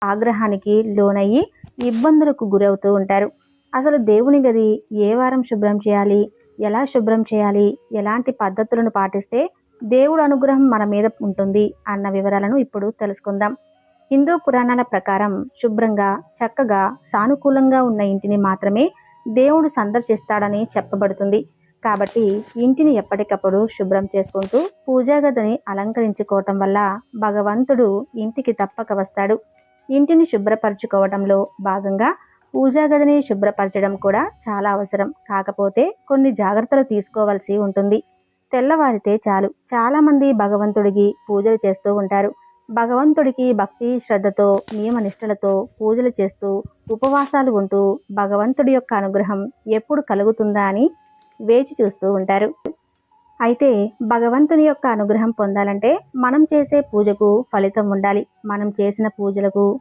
ఆగ్రహానికి లోనయ్యి ఇబ్బందులకు గురవుతూ ఉంటారు. అసలు దేవుని గది ఏ వారం శుభ్రం చేయాలి, ఎలా శుభ్రం చేయాలి, ఎలాంటి పద్ధతులను పాటిస్తే దేవుడు అనుగ్రహం మన మీద ఉంటుంది అన్న వివరాలను ఇప్పుడు తెలుసుకుందాం. హిందూ పురాణాల ప్రకారం శుభ్రంగా, చక్కగా, సానుకూలంగా ఉన్న ఇంటిని మాత్రమే దేవుడు సందర్శిస్తాడని చెప్పబడుతుంది. కాబట్టి ఇంటిని ఎప్పటికప్పుడు శుభ్రం చేసుకుంటూ పూజా గదిని అలంకరించుకోవటం వల్ల భగవంతుడు ఇంటికి తప్పక వస్తాడు. ఇంటిని శుభ్రపరచుకోవడంలో భాగంగా పూజా గదిని శుభ్రపరచడం కూడా చాలా అవసరం. కాకపోతే కొన్ని జాగ్రత్తలు తీసుకోవాల్సి ఉంటుంది. తెల్లవారితే చాలు చాలామంది భగవంతుడికి పూజలు చేస్తూ ఉంటారు. భగవంతుడికి భక్తి శ్రద్ధతో నియమ నిష్టలతో పూజలు చేస్తూ ఉపవాసాలు ఉంటూ భగవంతుడి యొక్క అనుగ్రహం ఎప్పుడు కలుగుతుందా అని వేచి చూస్తూ ఉంటారు. అయితే భగవంతుని యొక్క అనుగ్రహం పొందాలంటే మనం చేసే పూజకు ఫలితం ఉండాలి. మనం చేసిన పూజలకు